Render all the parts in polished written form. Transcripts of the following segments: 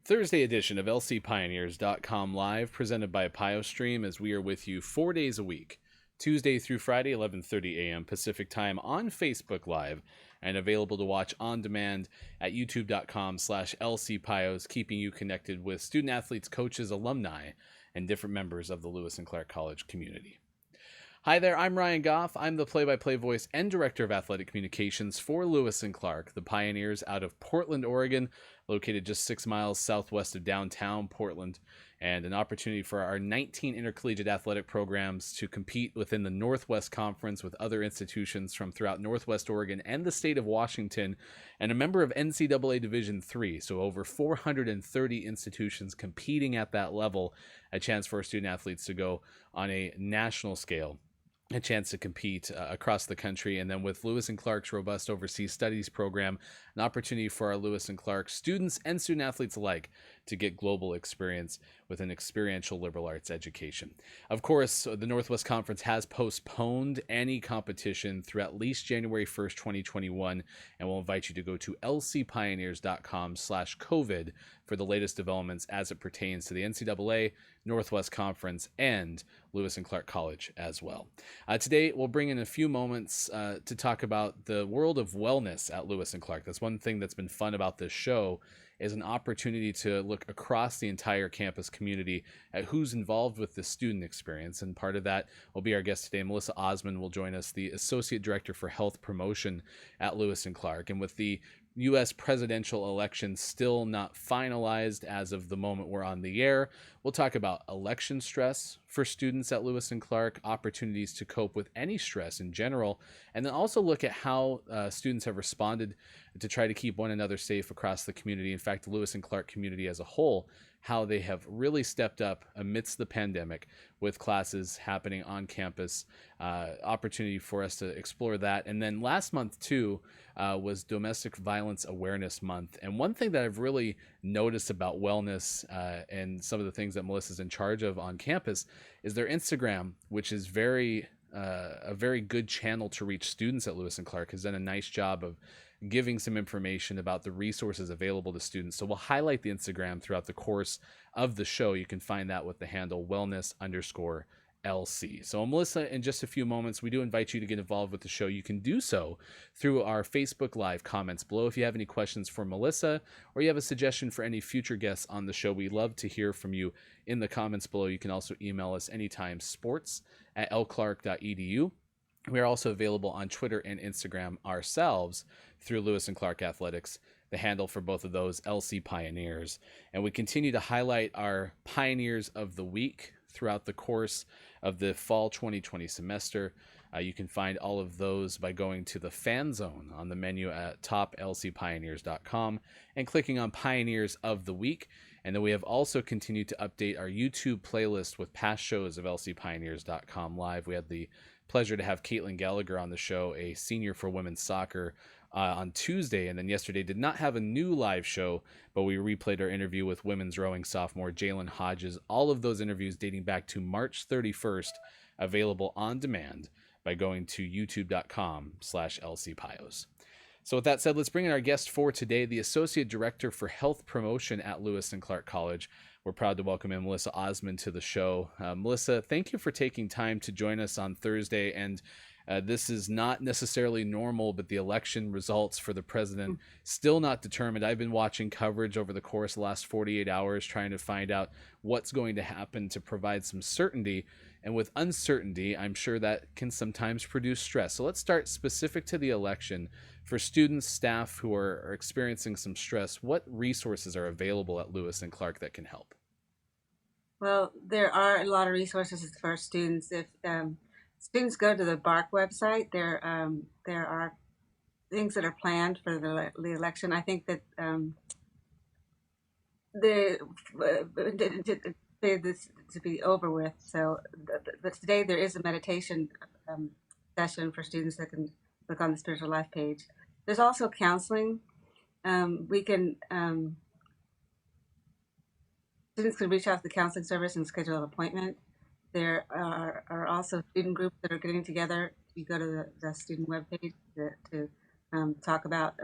Thursday edition of lcpioneers.com Live, presented by PioStream, as we are with you 4 days a week, Tuesday through Friday, 11:30 a.m. Pacific Time on Facebook Live, and available to watch on demand at youtube.com/lcpios, keeping you connected with student athletes, coaches, alumni, and different members of the Lewis and Clark College community. Hi there, I'm Ryan Goff. I'm the play-by-play voice and director of athletic communications for Lewis and Clark, the Pioneers out of Portland, Oregon, located just 6 miles southwest of downtown Portland, and an opportunity for our 19 intercollegiate athletic programs to compete within the Northwest Conference with other institutions from throughout Northwest Oregon and the state of Washington, and a member of NCAA Division III, so over 430 institutions competing at that level, a chance for our student athletes to go on a national scale, a chance to compete across the country. And then with Lewis and Clark's robust overseas studies program, an opportunity for our Lewis and Clark students and student athletes alike to get global experience with an experiential liberal arts education. Of course, the Northwest Conference has postponed any competition through at least January 1st, 2021, and we'll invite you to go to lcpioneers.com/COVID for the latest developments as it pertains to the NCAA, Northwest Conference, and Lewis and Clark College as well. Today, we'll bring in a few moments to talk about the world of wellness at Lewis and Clark. That's one thing that's been fun about this show, is an opportunity to look across the entire campus community at who's involved with the student experience. And part of that will be our guest today. Melissa Osmond will join us, the Associate Director for Health Promotion at Lewis and Clark. And with the U.S. presidential election still not finalized as of the moment we're on the air, we'll talk about election stress for students at Lewis and Clark, opportunities to cope with any stress in general, and then also look at how students have responded to try to keep one another safe across the community. In fact, the Lewis and Clark community as a whole, how they have really stepped up amidst the pandemic with classes happening on campus, opportunity for us to explore that. And then last month too was Domestic Violence Awareness Month. And one thing that I've really noticed about wellness and some of the things that Melissa's in charge of on campus is their Instagram, which is a very good channel to reach students at Lewis and Clark, has done a nice job of giving some information about the resources available to students. So we'll highlight the Instagram throughout the course of the show. You can find that with the handle wellness_LC. So Melissa, in just a few moments, we do invite you to get involved with the show. You can do so through our Facebook Live comments below. If you have any questions for Melissa, or you have a suggestion for any future guests on the show, we love to hear from you in the comments below. You can also email us anytime, sports@lclark.edu. We are also available on Twitter and Instagram ourselves through Lewis and Clark Athletics, the handle for both of those, LC Pioneers. And we continue to highlight our Pioneers of the Week throughout the course of the fall 2020 semester. You can find all of those by going to the fan zone on the menu at toplcpioneers.com and clicking on Pioneers of the Week. And then we have also continued to update our YouTube playlist with past shows of lcpioneers.com Live. We had the pleasure to have Caitlin Gallagher on the show, a senior for women's soccer, on Tuesday, and then yesterday did not have a new live show, but we replayed our interview with women's rowing sophomore Jalen Hodges. All of those interviews dating back to March 31st, available on demand by going to youtube.com/lcpios. So with that said, let's bring in our guest for today, the Associate Director for Health Promotion at Lewis and Clark College. We're proud to welcome in Melissa Osmond to the show. Melissa, thank you for taking time to join us on Thursday. And this is not necessarily normal, but the election results for the president still not determined. I've been watching coverage over the course of the last 48 hours, trying to find out what's going to happen to provide some certainty. And with uncertainty, I'm sure that can sometimes produce stress. So let's start specific to the election. For students, staff who are experiencing some stress, what resources are available at Lewis and Clark that can help? Well, there are a lot of resources for students. If students go to the BARC website, there are things that are planned for the election. I think that this to be over with. So, but today there is a meditation session for students that can look on the spiritual life page. There's also counseling. We can students can reach out to the counseling service and schedule an appointment. There are also student groups that are getting together. You go to the student webpage to talk about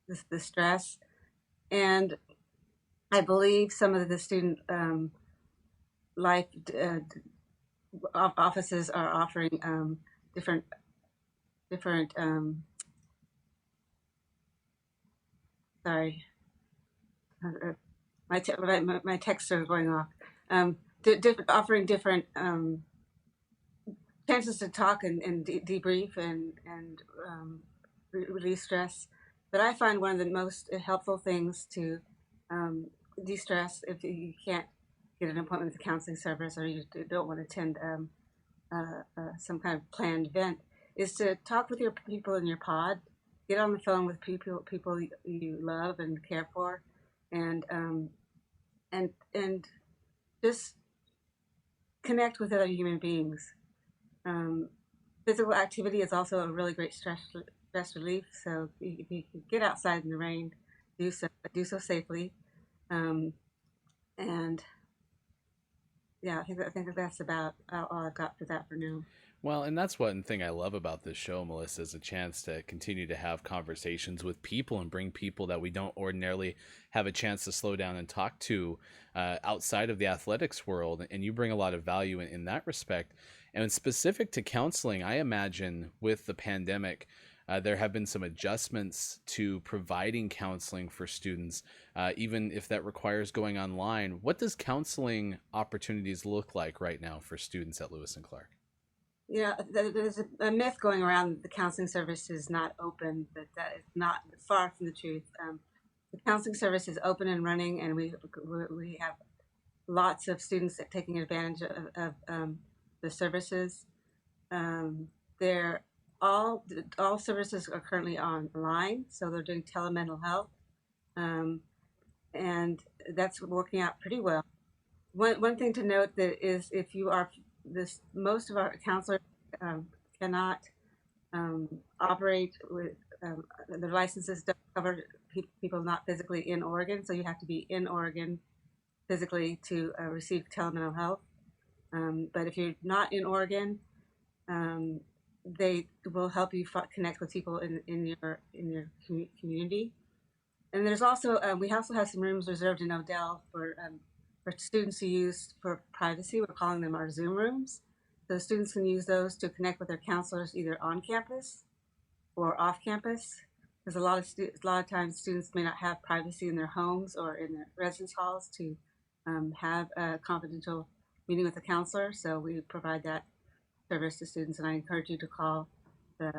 the stress. And I believe some of the student life offices are offering different different sorry, my texts are going off. Offering different chances to talk and debrief and release stress. But I find one of the most helpful things to um, de-stress if you can't get an appointment with a counseling service or you don't want to attend some kind of planned event is to talk with your people in your pod, get on the phone with people you love and care for, and and just connect with other human beings. Um, Physical activity is also a really great stress relief. So if you can get outside in the rain, do so safely. Um, and yeah, I think that's about all I've got for that for now. Well, and that's one thing I love about this show, Melissa, is a chance to continue to have conversations with people and bring people that we don't ordinarily have a chance to slow down and talk to outside of the athletics world. And you bring a lot of value in that respect. And specific to counseling, I imagine with the pandemic, there have been some adjustments to providing counseling for students, even if that requires going online. What does counseling opportunities look like right now for students at Lewis and Clark? Yeah, there's a myth going around that the counseling service is not open, but that is not far from the truth. The counseling service is open and running, and we have lots of students taking advantage of the services. They're all services are currently online, so they're doing telemental health, um, and that's working out pretty well. One thing to note that is if you are this most of our counselors um, cannot um, operate with their licenses don't cover people not physically in Oregon, so you have to be in Oregon physically to receive telemental health. But if you're not in Oregon, um, they will help you connect with people in your community. And there's also we also have some rooms reserved in Odell for students to use for privacy. We're calling them our Zoom rooms. So students can use those to connect with their counselors either on campus or off campus. Because a lot of times students may not have privacy in their homes or in their residence halls to have a confidential meeting with a counselor. So we provide that service to students, and I encourage you to call the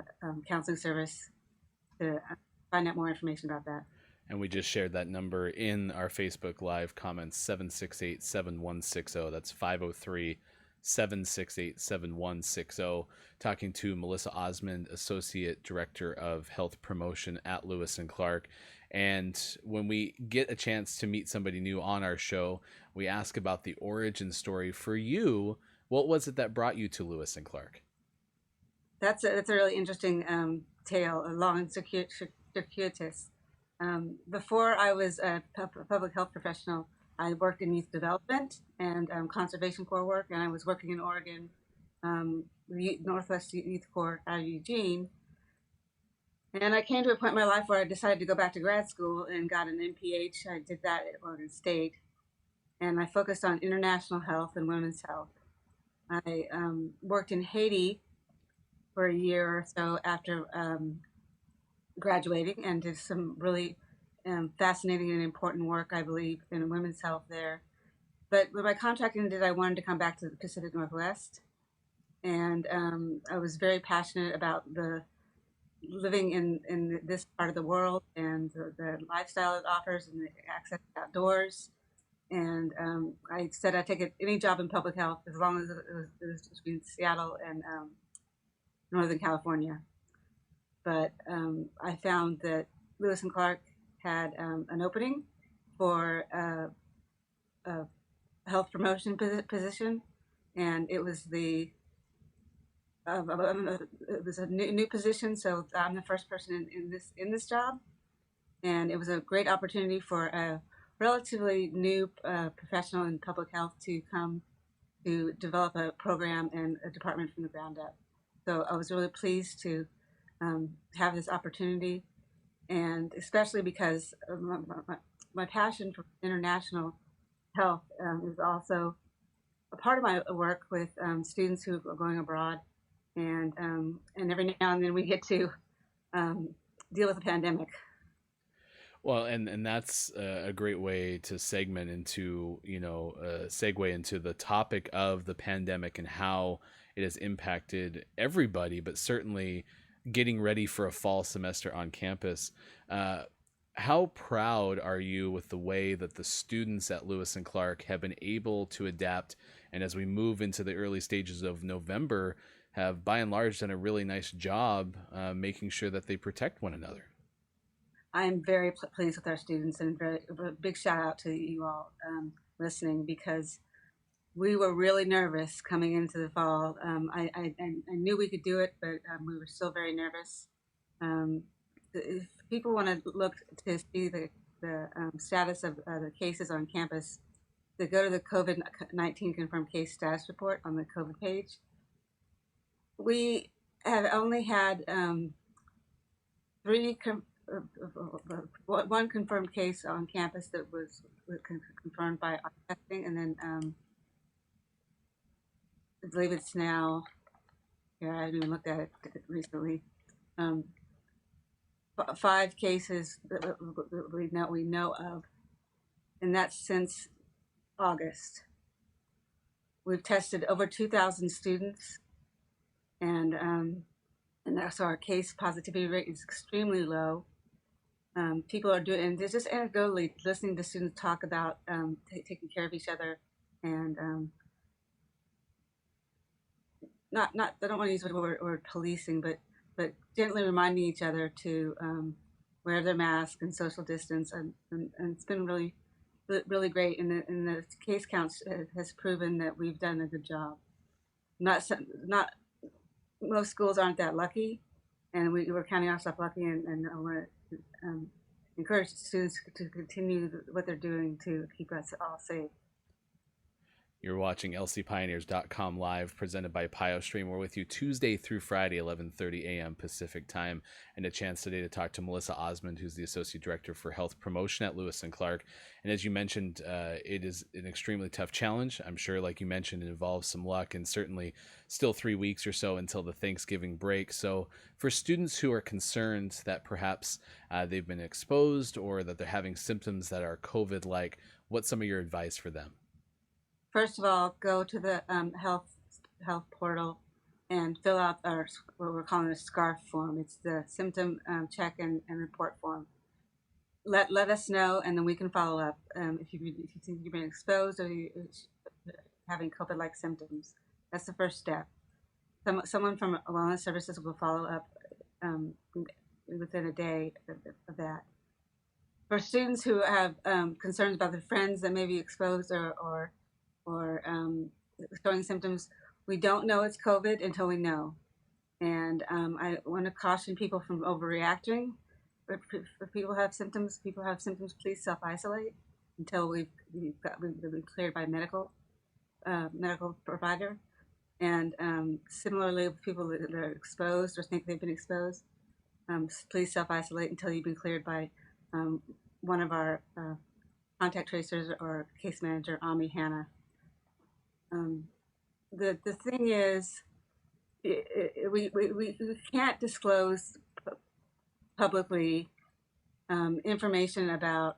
counseling service to find out more information about that. And we just shared that number in our Facebook Live comments, 768-7160. That's 503-768-7160. Talking to Melissa Osmond, Associate Director of Health Promotion at Lewis and Clark. And when we get a chance to meet somebody new on our show, we ask about the origin story for you. What was it that brought you to Lewis and Clark? That's a really interesting tale, a long and circuitous. Before I was a public health professional, I worked in youth development and conservation corps work, and I was working in Oregon, Northwest Youth Corps out of Eugene. And I came to a point in my life where I decided to go back to grad school and got an MPH. I did that at Oregon State, and I focused on international health and women's health. I worked in Haiti for a year or so after graduating and did some really fascinating and important work, I believe, in women's health there. But when my contract ended, I wanted to come back to the Pacific Northwest. And I was very passionate about the living in this part of the world and the lifestyle it offers and the access to outdoors. And I said I'd take any job in public health as long as it was between Seattle and Northern California. But I found that Lewis and Clark had an opening for a health promotion position, and it was it was a new position. So I'm the first person in this job, and it was a great opportunity for a relatively new professional in public health to come to develop a program and a department from the ground up. So I was really pleased to have this opportunity, and especially because my passion for international health is also a part of my work with students who are going abroad, and every now and then we get to um, deal with the pandemic. Well, and that's a great way to segment into, segue into the topic of the pandemic and how it has impacted everybody, but certainly getting ready for a fall semester on campus. Uh, how proud are you with the way that the students at Lewis and Clark have been able to adapt, and as we move into the early stages of November, have by and large done a really nice job making sure that they protect one another? I am very pleased with our students, and a big shout out to you all listening, because we were really nervous coming into the fall. I knew we could do it, but we were still very nervous. Um, if people want to look to see the status of the cases on campus, they go to the COVID-19 confirmed case status report on the COVID page. We have only had three one confirmed case on campus that was confirmed by our testing, and then I believe it's now. Yeah, I haven't even looked at it recently. Um, 5 cases that we know of, and that's since August. We've tested over 2,000 students, and so our case positivity rate is extremely low. People are doing, and just anecdotally listening to students talk about taking care of each other, and not I don't want to use the word policing, but gently reminding each other to wear their mask and social distance, and it's been really great. And the case counts has proven that we've done a good job. Not most schools aren't that lucky, and we're counting ourselves lucky, and I want to encourage students to continue what they're doing to keep us all safe. You're watching lcpioneers.com live, presented by PioStream. We're with you Tuesday through Friday, 11:30 a.m. Pacific time, and a chance today to talk to Melissa Osmond, who's the Associate Director for Health Promotion at Lewis and Clark. And as you mentioned, it is an extremely tough challenge. I'm sure, like you mentioned, it involves some luck, and certainly still 3 weeks or so until the Thanksgiving break. So for students who are concerned that perhaps they've been exposed or that they're having symptoms that are COVID-like, what's some of your advice for them? First of all, go to the health portal and fill out what we're calling a SCARF form. It's the symptom check and report form. Let us know, and then we can follow up if you think you've been exposed or you're having COVID-like symptoms. That's the first step. Someone from Wellness Services will follow up within a day of that. For students who have concerns about their friends that may be exposed or showing symptoms, we don't know it's COVID until we know. And I want to caution people from overreacting. If people have symptoms, please self-isolate until we've been cleared by medical provider. And similarly, with people that are exposed or think they've been exposed, please self-isolate until you've been cleared by one of our contact tracers or case manager, Ami Hannah. The thing is, we can't disclose publicly information about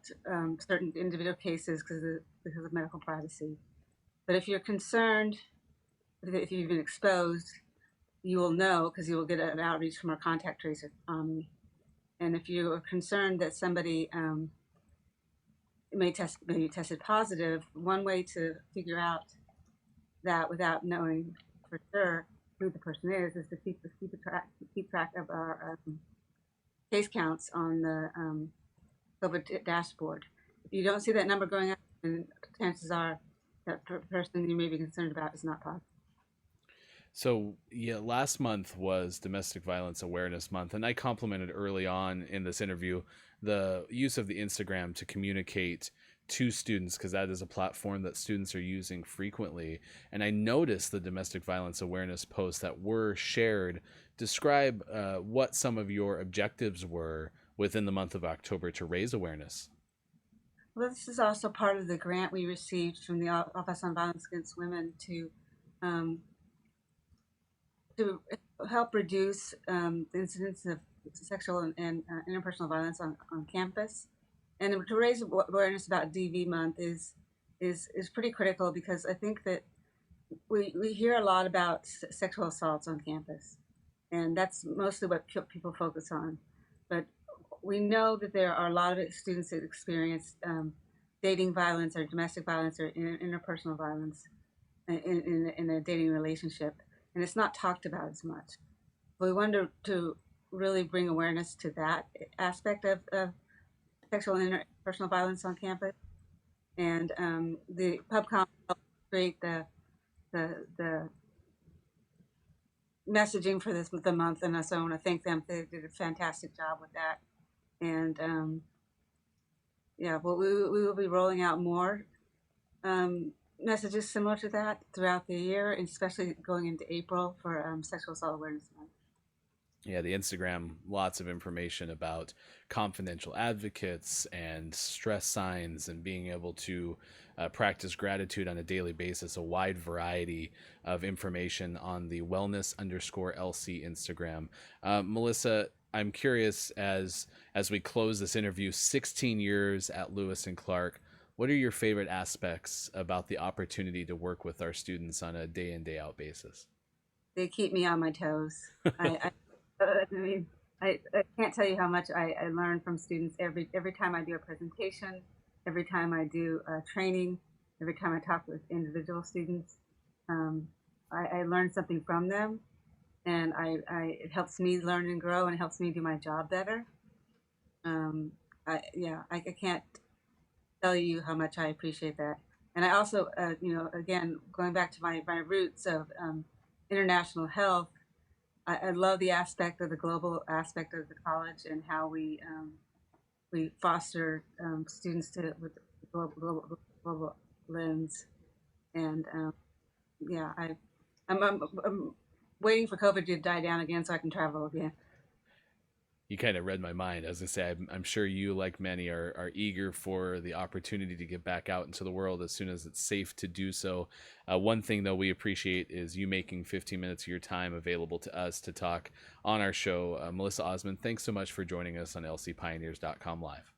certain individual cases because of medical privacy. But if you're concerned, if you've been exposed, you will know because you will get an outreach from our contact tracer, Ami. And if you are concerned that somebody may be tested positive, one way to figure out that without knowing for sure who the person is to keep track of our case counts on the COVID dashboard. If you don't see that number going up, then chances are that person you may be concerned about is not positive. So, yeah, last month was Domestic Violence Awareness Month, and I complimented early on in this interview the use of the Instagram to communicate to students, because that is a platform that students are using frequently. And I noticed the domestic violence awareness posts that were shared describe what some of your objectives were within the month of October to raise awareness. Well, this is also part of the grant we received from the Office on Violence Against Women um, to help reduce the incidence of sexual and interpersonal violence on campus, and to raise awareness about DV month is pretty critical because I think that we hear a lot about sexual assaults on campus, and that's mostly what people focus on. But we know that there are a lot of students that experience dating violence or domestic violence or interpersonal violence in a dating relationship, and it's not talked about as much. We wanted to really bring awareness to that aspect of sexual and interpersonal violence on campus, and the PubCom helped create the messaging for the month, and so I want to thank them. They did a fantastic job with that, and yeah, well, we will be rolling out more messages similar to that throughout the year, and especially going into April for Sexual Assault Awareness Month. Yeah, the Instagram, lots of information about confidential advocates and stress signs and being able to practice gratitude on a daily basis, a wide variety of information on the wellness_LC Instagram. Melissa, I'm curious as we close this interview, 16 years at Lewis and Clark, what are your favorite aspects about the opportunity to work with our students on a day in, day out basis? They keep me on my toes. I mean, I can't tell you how much I learn from students every time I do a presentation, every time I do training, every time I talk with individual students. Um, I learn something from them, and it helps me learn and grow, and it helps me do my job better. I can't tell you how much I appreciate that. And I also, again, going back to my roots of international health, I love the aspect of the global aspect of the college and how we foster students with global lens. And yeah, I'm waiting for COVID to die down again so I can travel again. You kind of read my mind. As I say, I'm sure you, like many, are eager for the opportunity to get back out into the world as soon as it's safe to do so. One thing, though, we appreciate is you making 15 minutes of your time available to us to talk on our show. Melissa Osmond, thanks so much for joining us on lcpioneers.com live.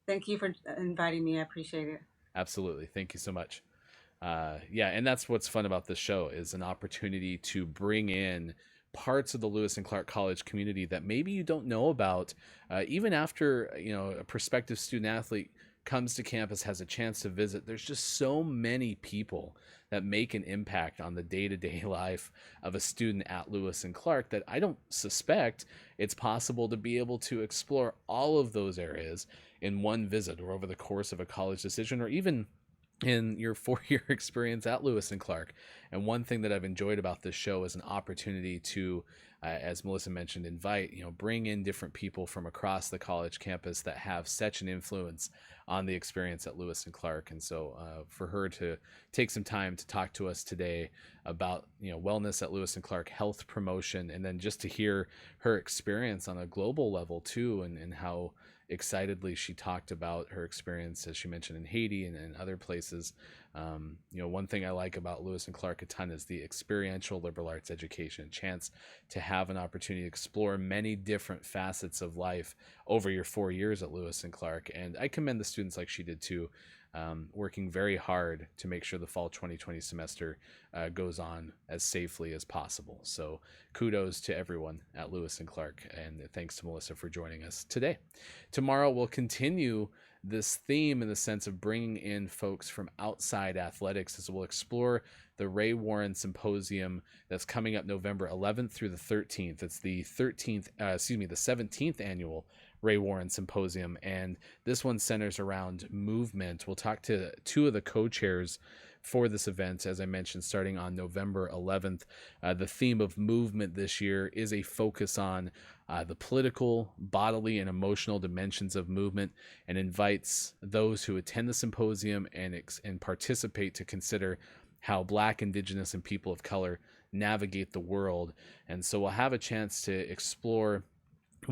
Thank you for inviting me. I appreciate it. Absolutely. Thank you so much. Yeah, and that's what's fun about this show is an opportunity to bring in parts of the Lewis and Clark College community that maybe you don't know about, even after a prospective student athlete comes to campus, has a chance to visit. There's just so many people that make an impact on the day-to-day life of a student at Lewis and Clark that I don't suspect it's possible to be able to explore all of those areas in one visit or over the course of a college decision, or even in your 4-year experience at Lewis and Clark. And one thing that I've enjoyed about this show is an opportunity to, as Melissa mentioned, bring in different people from across the college campus that have such an influence on the experience at Lewis and Clark. And so for her to take some time to talk to us today about, wellness at Lewis and Clark, health promotion, and then just to hear her experience on a global level too, and how excitedly she talked about her experience, as she mentioned, in Haiti and other places. One thing I like about Lewis and Clark a ton is the experiential liberal arts education, a chance to have an opportunity to explore many different facets of life over your 4 years at Lewis and Clark. And I commend the students, like she did too, working very hard to make sure the fall 2020 semester goes on as safely as possible. So kudos to everyone at Lewis and Clark, and thanks to Melissa for joining us today. Tomorrow we'll continue this theme in the sense of bringing in folks from outside athletics as we'll explore the Ray Warren Symposium that's coming up November 11th through the 13th. It's the 17th annual Ray Warren Symposium, and this one centers around movement. We'll talk to two of the co-chairs for this event, as I mentioned, starting on November 11th. The theme of movement this year is a focus on the political, bodily, and emotional dimensions of movement, and invites those who attend the symposium and participate to consider how Black, Indigenous, and people of color navigate the world. And so we'll have a chance to explore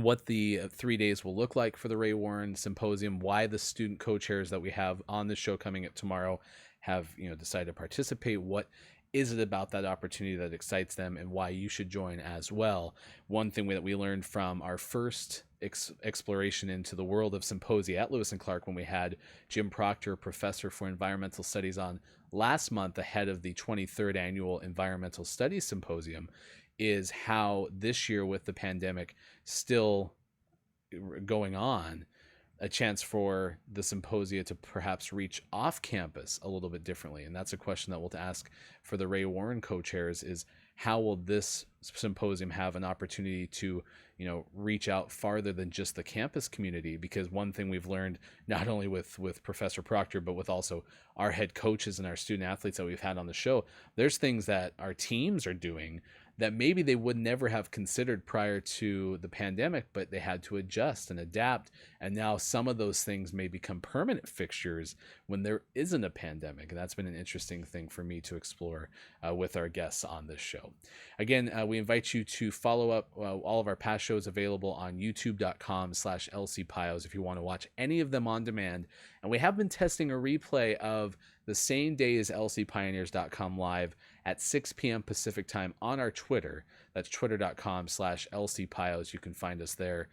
what the 3 days will look like for the Ray Warren Symposium, why the student co-chairs that we have on the show coming up tomorrow have decided to participate, what is it about that opportunity that excites them, and why you should join as well. One thing that we learned from our first exploration into the world of symposia at Lewis and Clark, when we had Jim Proctor, professor for environmental studies, on last month ahead of the 23rd annual Environmental Studies Symposium, is how this year, with the pandemic still going on, a chance for the symposia to perhaps reach off campus a little bit differently. And that's a question that we'll ask for the Ray Warren co-chairs, is how will this symposium have an opportunity to reach out farther than just the campus community? Because one thing we've learned, not only with Professor Proctor, but with also our head coaches and our student athletes that we've had on the show, there's things that our teams are doing that maybe they would never have considered prior to the pandemic, but they had to adjust and adapt. And now some of those things may become permanent fixtures when there isn't a pandemic. And that's been an interesting thing for me to explore with our guests on this show. Again, we invite you to follow up all of our past shows available on youtube.com/LCPios if you want to watch any of them on demand. And we have been testing a replay of the same day as lcpioneers.com live at 6 p.m. Pacific time on our Twitter. That's twitter.com/LCPios. You can find us there.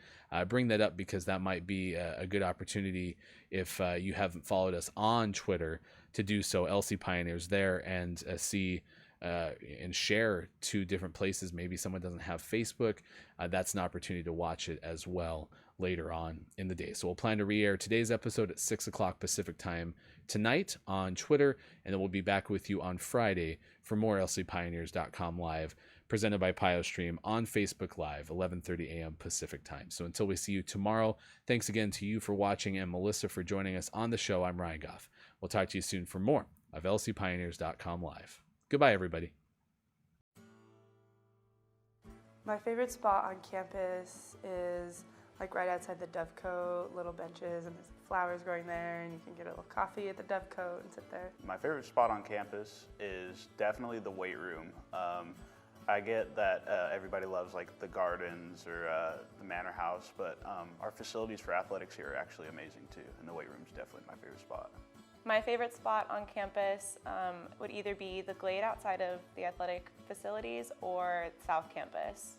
Bring that up because that might be a good opportunity if you haven't followed us on Twitter to do so. LC Pioneers there, and see and share to different places. Maybe someone doesn't have Facebook. That's an opportunity to watch it as well later on in the day. So we'll plan to re-air today's episode at 6 o'clock Pacific time tonight on Twitter, and then we'll be back with you on Friday for more lcpioneers.com live, presented by PioStream on Facebook Live, 11:30 a.m. Pacific time. So until we see you tomorrow, thanks again to you for watching, and Melissa for joining us on the show. I'm Ryan Goff. We'll talk to you soon for more of lcpioneers.com live. Goodbye, everybody. My favorite spot on campus is right outside the Dovecote, little benches, and there's flowers growing there, and you can get a little coffee at the Dovecote and sit there. My favorite spot on campus is definitely the weight room. I get that everybody loves the gardens or the manor house, but our facilities for athletics here are actually amazing too, and the weight room is definitely my favorite spot. My favorite spot on campus would either be the glade outside of the athletic facilities or South Campus.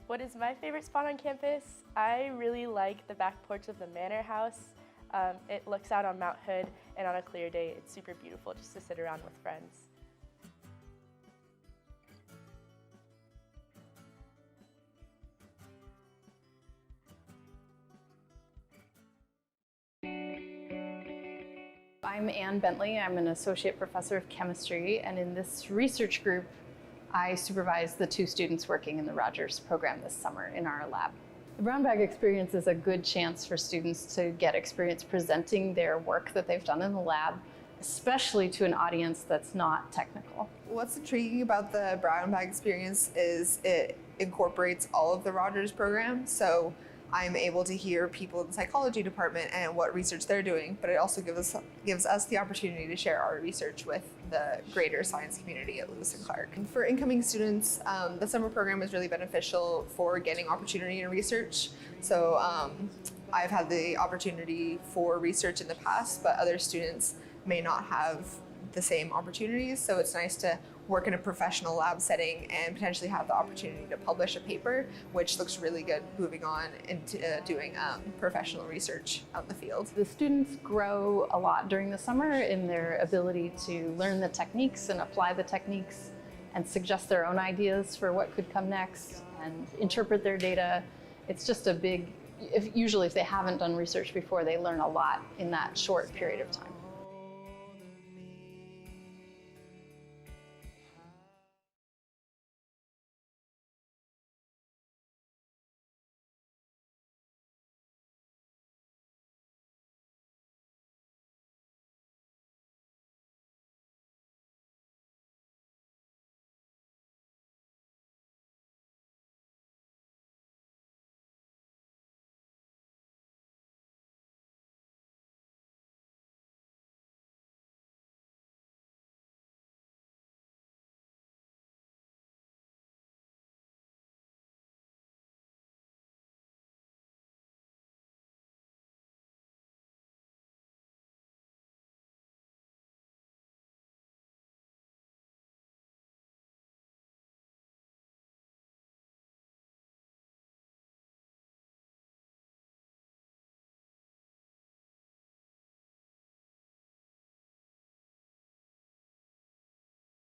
What is my favorite spot on campus? I really like the back porch of the manor house. It looks out on Mount Hood, and on a clear day, it's super beautiful just to sit around with friends. I'm Ann Bentley. I'm an associate professor of chemistry, and in this research group, I supervise the 2 students working in the Rogers program this summer in our lab. The brown bag experience is a good chance for students to get experience presenting their work that they've done in the lab, especially to an audience that's not technical. What's intriguing about the brown bag experience is it incorporates all of the Rogers program. So I'm able to hear people in the psychology department and what research they're doing, but it also gives us the opportunity to share our research with the greater science community at Lewis and Clark. And for incoming students, the summer program is really beneficial for getting opportunity in research. So I've had the opportunity for research in the past, but other students may not have the same opportunities. So it's nice to work in a professional lab setting and potentially have the opportunity to publish a paper, which looks really good moving on into doing professional research out in the field. The students grow a lot during the summer in their ability to learn the techniques and apply the techniques and suggest their own ideas for what could come next and interpret their data. It's just a big, usually if they haven't done research before, they learn a lot in that short period of time.